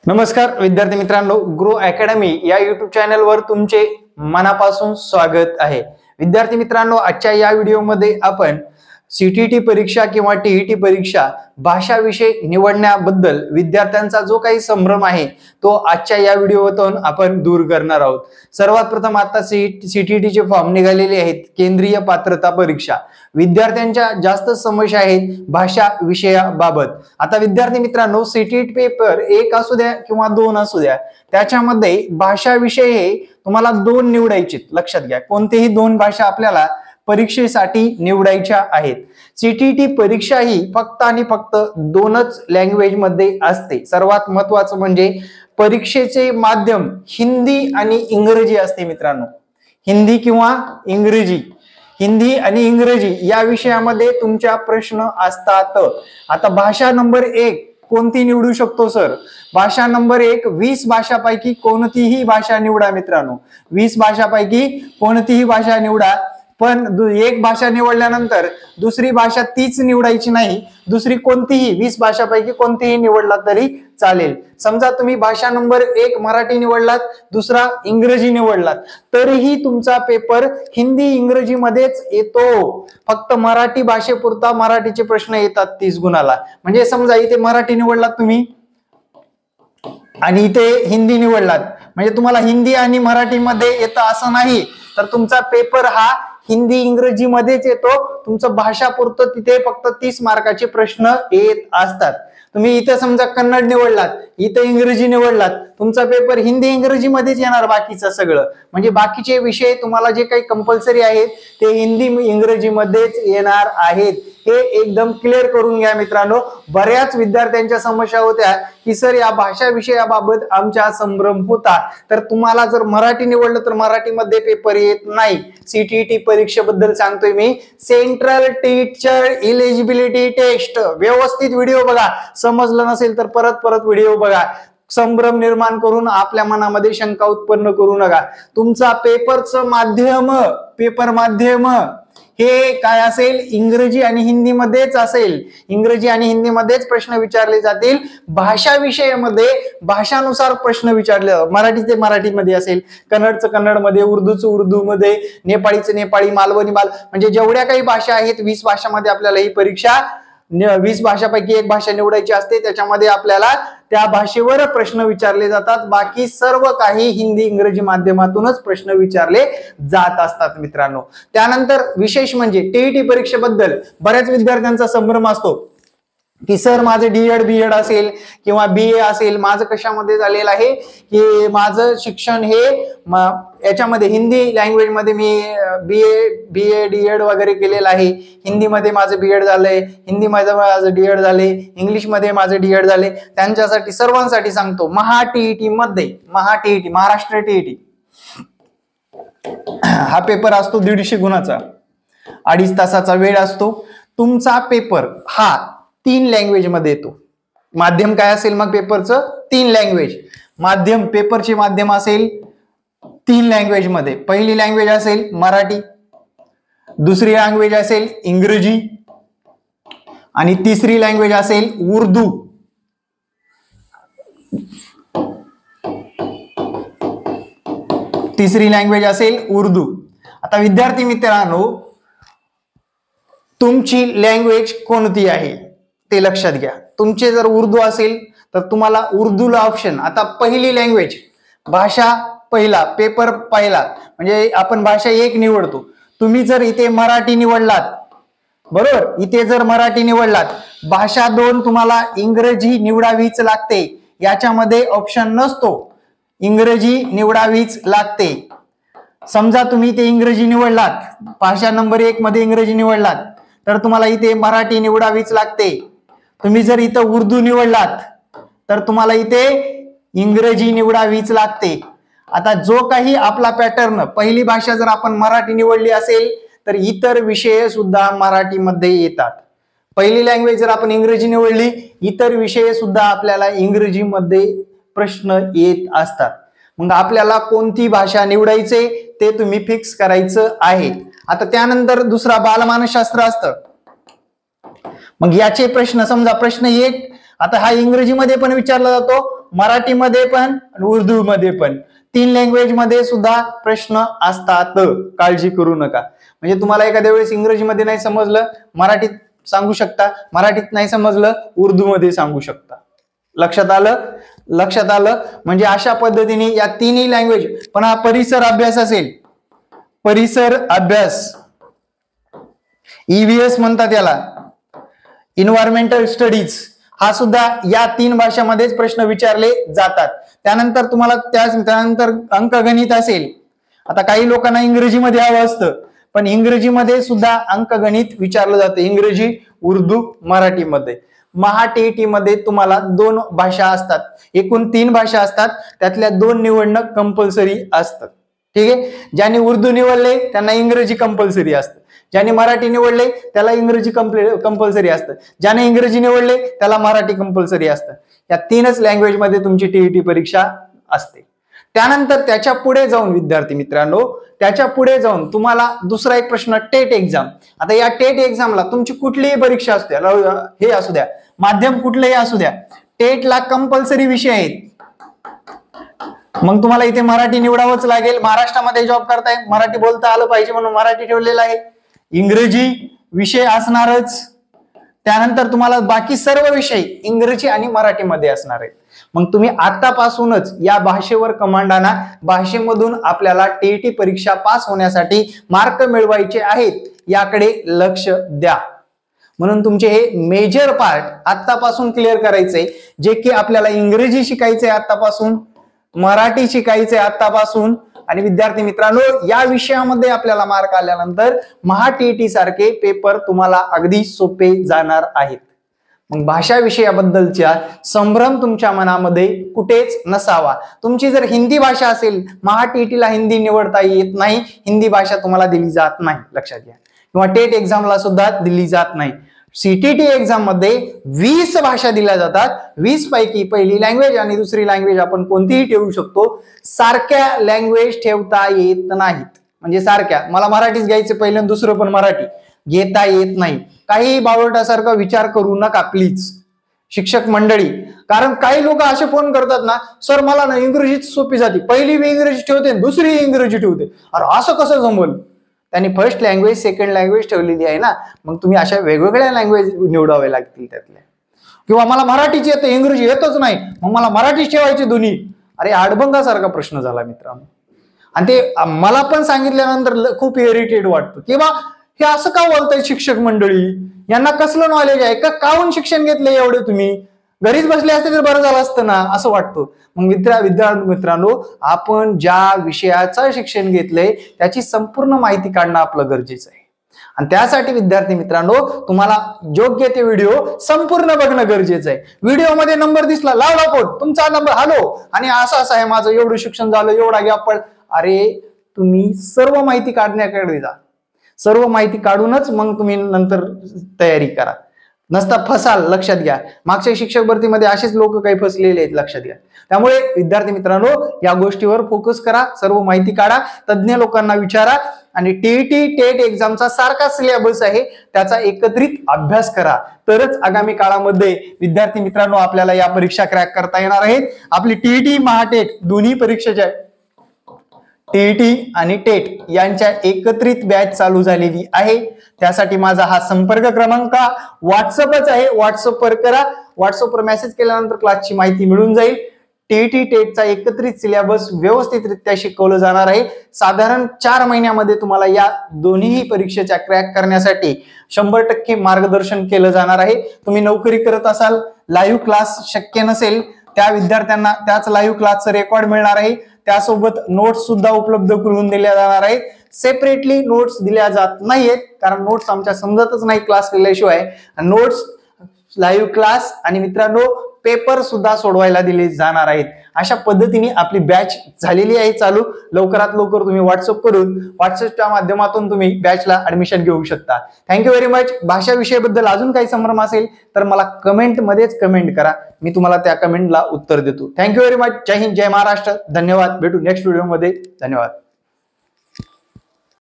नमस्कार विद्यार्थी मित्रांनो, ग्रो अकॅडमी या युट्यूब चॅनलवर तुमचे मनापासून स्वागत आहे। विद्यार्थी मित्रांनो, आजच्या या व्हिडिओमध्ये आपण सीटीटी परीक्षा किंवा टीईटी परीक्षा भाषा विषय निवडण्याबद्दल विद्यार्थ्यांचा जो काही संभ्रम आहे तो आजच्या या व्हिडिओतून आपण दूर करणार आहोत। सर्वात प्रथम आता सीटीटीचे फॉर्म निघालेले आहेत, केंद्रीय पात्रता परीक्षा। विद्यार्थ्यांच्या जास्त समस्या आहेत भाषा विषयाबाबत। आता विद्यार्थी मित्रांनो, सीटीटी पेपर 1 असू द्या किंवा 2 असू द्या, त्याच्यामध्ये भाषा विषय हे तुम्हाला 2 निवडायचे। लक्षात घ्या, कोणतेही 2 भाषा आपल्याला परीक्षेसाठी निवडायच्या आहेत। सीटीटी परीक्षा ही फक्त आणि फक्त 2च लँग्वेज मध्ये असते। सर्वात महत्त्वाचं म्हणजे परीक्षेचे माध्यम हिंदी आणि इंग्रजी असते मित्रांनो। हिंदी किंवा इंग्रजी, हिंदी आणि इंग्रजी या विषयामध्ये तुमच्या प्रश्न असतात। आता भाषा नंबर 1 कोणती निवडू शकतो सर? भाषा नंबर 1 20 भाषापैकी कोणतीही भाषा निवडा मित्रांनो। 20 भाषापैकी कोणतीही भाषा निवडा, पण एक भाषा निवडल्यानंतर दुसरी भाषा तीच निवडायची नाही। दुसरी कोणतीही 20 भाषापैकी कोणतीही निवडला तरी चालेल। समजा तुम्ही भाषा नंबर 1 मराठी निवडलात, दुसरा इंग्रजी निवडलात, तरीही तुमचा पेपर हिंदी इंग्रजी मध्येच येतो। फक्त मराठी भाषेपुरता मराठीचे प्रश्न येतात 30 गुणाला। म्हणजे समजा इथे मराठी निवडलात तुम्ही आणि इथे हिंदी निवडलात, म्हणजे तुम्हाला हिंदी आणि मराठी मध्ये येतं असं नाही, तर तुमचा पेपर हा हिंदी इंग्रजी मध्येच येतो। तुमचं भाषापुरतं तिथे फक्त 30 मार्काचे प्रश्न येत असतात। तुम्ही इथे समजा कन्नड निवडलात, इथे इंग्रजी निवडलात, तुमचा पेपर हिंदी इंग्रजी मध्येच येणार बाकीचं सगळं। म्हणजे बाकीचे विषय तुम्हाला जे काही कंपल्सरी आहेत ते हिंदी इंग्रजी मध्येच येणार आहेत। हे एकदम क्लिअर करून घ्या मित्रांनो। बऱ्याच विद्यार्थ्यांच्या समस्या होत्या की सर या भाषा विषयाबाबत आमचा संभ्रम होता, तर तुम्हाला जर मराठी निवडलं तर मराठीमध्ये पेपर येत नाही। सीटीटी परीक्षेबद्दल सांगतोय मी, सेंट्रल टीचर एलिजिबिलिटी टेस्ट। व्यवस्थित व्हिडिओ बघा, समजलं नसेल तर परत व्हिडिओ बघा। संभ्रम निर्माण करून आपल्या मनामध्ये शंका उत्पन्न करू नका। तुमचा पेपर माध्यम हे काय असेल? इंग्रजी आणि हिंदी मध्येच असेल। इंग्रजी आणि हिंदी मध्येच प्रश्न विचारले जातील। भाषा विषयामध्ये भाषानुसार प्रश्न विचारले, मराठीचे मराठीमध्ये असेल, कन्नडचं कन्नडमध्ये, उर्दूचं उर्दूमध्ये, नेपाळीचं नेपाळी, मालवणी म्हणजे जेवढ्या काही भाषा आहेत 20 भाषांमध्ये आपल्याला ही परीक्षा 20 भाषापैकी एक भाषा निवडायची असते। त्याच्यामध्ये आपल्याला त्या भाषेवर प्रश्न विचारले जातात। बाकी सर्व काही हिंदी इंग्रजी माध्यमातूनच प्रश्न विचारले जात असतात मित्रांनो। त्यानंतर विशेष म्हणजे टीईटी परीक्षेबद्दल बऱ्याच विद्यार्थ्यांचा संभ्रम असतो की सर माझं डीएड असेल किंवा बीए असेल, माझं कशामध्ये झालेलं आहे की माझं शिक्षण हे याच्यामध्ये हिंदी लँग्वेज मध्ये मी बीए डीएड वगैरे केलेलं आहे। हिंदीमध्ये माझं बीएड झालंय, हिंदी मध्ये माझं डीएड झाले, इंग्लिश मध्ये माझं डीएड झाले। त्यांच्यासाठी सर्वांसाठी सांगतो, महाटीईटी मध्ये, महाराष्ट्र टीईटी हा पेपर असतो 150 गुणाचा, 2.5 तासाचा वेळ असतो। तुमचा पेपर हा 3 लँग्वेज मध्ये येतो। माध्यम काय असेल मग पेपरचं? 3 लँग्वेज। माध्यम, पेपरचे माध्यम असेल 3 लँग्वेज मध्ये। पहिली लँग्वेज असेल मराठी, दुसरी लँग्वेज असेल इंग्रजी आणि तिसरी लँग्वेज असेल उर्दू। आता विद्यार्थी मित्रांनो, तुमची लँग्वेज कोणती आहे ते लक्षात घ्या। तुमचे जर उर्दू असेल तर तुम्हाला उर्दूला ऑप्शन। आता पहिली लँग्वेज, भाषा पहिला, पेपर पहिला, म्हणजे आपण भाषा 1 निवडतो। तुम्ही जर इथे मराठी निवडलात, बरोबर, इथे जर मराठी निवडलात, भाषा 2 तुम्हाला इंग्रजी निवडावीच लागते। याच्यामध्ये ऑप्शन नसतो, इंग्रजी निवडावीच लागते। समजा तुम्ही इथे इंग्रजी निवडलात, भाषा नंबर 1 मध्ये इंग्रजी निवडलात, तर तुम्हाला इथे मराठी निवडावीच लागते। तुम्ही जर इथं उर्दू निवडलात तर तुम्हाला इथे इंग्रजी निवडावीच लागते। आता जो काही आपला पॅटर्न, पहिली भाषा जर आपण मराठी निवडली असेल तर इतर विषय सुद्धा मराठीमध्ये येतात। पहिली लँग्वेज जर आपण इंग्रजी निवडली, इतर विषय सुद्धा आपल्याला इंग्रजीमध्ये प्रश्न येत असतात। मग आपल्याला कोणती भाषा निवडायचे ते तुम्ही फिक्स करायचं आहे। आता त्यानंतर दुसरा बालमानसशास्त्र असतं। मग याचे प्रश्न, समजा प्रश्न 1 आता हा इंग्रजीमध्ये पण विचारला जातो, मराठीमध्ये पण आणि उर्दू मध्ये पण, 3 लँग्वेज मध्ये सुद्धा प्रश्न असतात, काळजी करू नका. म्हणजे तुम्हाला एखाद्या वेळेस इंग्रजीमध्ये नाही समजलं, मराठीत सांगू शकता, मराठीत नाही समजलं, उर्दू मध्ये सांगू शकता. लक्षात आलं? लक्षात आलं? म्हणजे अशा पद्धतीने या तिन्ही लँग्वेज. पण हा परिसर अभ्यास असेल, परिसर अभ्यास, EVS म्हणतात याला, इन्व्हायरमेंटल स्टडीज, हा सुद्धा या 3 भाषांमध्येच प्रश्न विचारले जातात. त्यानंतर तुम्हाला त्यानंतर अंकगणित असेल. आता काही लोकांना इंग्रजीमध्ये हवं असतं, पण इंग्रजीमध्ये सुद्धा अंकगणित विचारलं जातं, इंग्रजी, उर्दू, मराठीमध्ये. TET मध्ये तुम्हाला 2 भाषा असतात, एकूण 3 भाषा असतात, त्यातल्या 2 निवडणं कंपल्सरी असतं. ठीक आहे. ज्यांनी उर्दू निवडले त्यांना इंग्रजी कंपल्सरी असतं, ज्याने मराठी निवडले त्याला इंग्रजी कंपल्सरी असतं, ज्याने इंग्रजी निवडले त्याला मराठी कंपल्सरी असतं. या 3च लँग्वेज मध्ये तुमची TET परीक्षा असते. त्यानंतर त्याच्या पुढे जाऊन विद्यार्थी मित्रांनो, त्याच्या पुढे जाऊन तुम्हाला दुसरा एक प्रश्न, टेट एक्झाम. आता या टेट एक्झामला तुमची कुठलीही परीक्षा असू द्या, हे असू द्या, माध्यम कुठलेही असू द्या, टेटला कंपल्सरी विषय आहेत. मग तुम्हाला इथे मराठी निवडावंच लागेल. महाराष्ट्रामध्ये जॉब करताय, मराठी बोलता आलं पाहिजे म्हणून मराठी ठेवलेलं आहे. इंग्रजी विषय असणारच. त्यानंतर तुम्हाला बाकी सर्व विषय इंग्रजी आणि मराठीमध्ये असणार आहेत. मग तुम्ही आतापासूनच या भाषेवर कमांड आणा. भाषेमधून आपल्याला TET परीक्षा पास होण्यासाठी मार्क मिळवायचे आहेत, याकडे लक्ष द्या. म्हणून तुमचे हे मेजर पार्ट आतापासून क्लिअर करायचे, जे की आपल्याला इंग्रजी शिकायचे आतापासून, मराठी शिकायचे आतापासून. आणि विद्यार्थी मित्रांनो, या विषयामध्ये आपल्याला मार्क आल्यानंतर TET सारखे पेपर तुम्हाला अगदी सोपे जाणार आहेत. मग भाषा विषयाबद्दलचा संभ्रम तुमच्या मनामध्ये कुठेच नसावा. तुमची जर हिंदी भाषा असेल, TET ला हिंदी निवडता येत नाही, हिंदी भाषा तुम्हाला दिली जात नाही, लक्षात घ्या. किंवा टेट एक्झामला सुद्धा दिली जात नाही. CTT एक्झाम मध्ये 20 भाषा दिल्या जातात. 20 पैकी पहिली लँग्वेज आणि दुसरी लँग्वेज आपण कोणतीही ठेवू शकतो. सारख्या लँग्वेज ठेवता येत नाहीत. म्हणजे सारख्या, मला मराठीच घ्यायचं पहिलं आणि दुसरं पण मराठी, घेता येत नाही. काही बावळटासारखा विचार करू नका प्लीज शिक्षक मंडळी. कारण काही लोक असे फोन करतात ना, सर मला ना इंग्रजीच सोपी जाते, पहिली इंग्रजी ठेवते दुसरी इंग्रजी ठेवते. अरे असं कसं जमल? त्यांनी फर्स्ट लँग्वेज सेकंड लँग्वेज ठेवलेली आहे ना. मग तुम्ही अशा वेगवेगळ्या लँग्वेज निवडावे लागतील त्यातल्या. किंवा मला मराठीची येतं, इंग्रजी येतच नाही, मग मला मराठीच ठेवायची दोन्ही. अरे आडबंगासारखा प्रश्न झाला मित्रांनो. आणि ते मला पण सांगितल्यानंतर खूप इरिटेट वाटतं, किंवा हे असं का बोलताय शिक्षक मंडळी, यांना कसलं नॉलेज आहे का, काहून शिक्षण घेतलंय एवढे तुम्ही, घरीच बसले असते तर बरं झालं असतं ना, असं वाटतं. मग विद्यार्थी मित्रांनो, आपण ज्या विषयाचं शिक्षण घेतलंय त्याची संपूर्ण माहिती काढणं आपलं गरजेचं आहे. आणि त्यासाठी विद्यार्थी मित्रांनो, तुम्हाला योग्य ते व्हिडिओ संपूर्ण बघणं गरजेचं आहे. व्हिडिओमध्ये नंबर दिसला, लावला फोन, तुमचा नंबर, हॅलो, आणि असं आहे माझं, एवढं शिक्षण झालं, एवढा गॅप पड. अरे तुम्ही सर्व माहिती काढण्याकडे जा. सर्व माहिती काढूनच मग तुम्ही नंतर तयारी करा, नसता फसाल, लक्षात घ्या. मागच्या शिक्षक भरतीमध्ये असेच लोक काही फसलेले आहेत, लक्षात घ्या. त्यामुळे विद्यार्थी मित्रांनो, या गोष्टीवर फोकस करा, सर्व माहिती काढा, तज्ञ लोकांना विचारा आणि टेट एक्झामचा सारखा सिलेबस आहे त्याचा एकत्रित अभ्यास करा. तरच आगामी काळामध्ये विद्यार्थी मित्रांनो आपल्याला या परीक्षा क्रॅक करता येणार आहेत. आपली TET महाटेट दोन्ही परीक्षेच्या TET आणि टेट यांच्या एकत्रित बॅच चालू झालेली आहे. त्यासाठी माझा हा संपर्क क्रमांक व्हॉट्सअपच आहे, व्हॉट्सअपवर करा. व्हॉट्सअपवर मेसेज केल्यानंतर क्लासची माहिती मिळून जाईल. TET टेटचा एकत्रित सिलेबस व्यवस्थितरित्या शिकवलं जाणार आहे. साधारण 4 महिन्यामध्ये तुम्हाला या दोन्ही परीक्षेच्या क्रॅक करण्यासाठी 100% मार्गदर्शन केलं जाणार आहे. तुम्ही नोकरी करत असाल, लाईव्ह क्लास शक्य नसेल, त्या विद्यार्थ्यांना त्याच लाईव्ह क्लासचं रेकॉर्ड मिळणार आहे. त्यासोबत नोट्स सुद्धा उपलब्ध करून दिल्या जाणार आहेत. सेपरेटली नोट्स दिल्या जात नाहीयेत, कारण नोट्स आमच्या समजतच नाही क्लास केल्याशिवाय. नोट्स, लाईव्ह क्लास आणि मित्रांनो पेपर सुद्धा सोडवायला दिले जाणार आहेत. अशा पद्धतीने आपली बॅच झालेली आहे चालू. लवकरात लवकर तुम्ही व्हॉट्सअपच्या माध्यमातून तुम्ही बॅचला ऍडमिशन घेऊ शकता. Thank you very much. भाषा विषयाबद्दल अजून काही संभ्रम असेल तर मला कमेंटमध्येच कमेंट करा, मी तुम्हाला त्या कमेंटला उत्तर देतो. Thank you very much. जय हिंद, जय महाराष्ट्र. धन्यवाद. भेटू नेक्स्ट व्हिडिओमध्ये. धन्यवाद.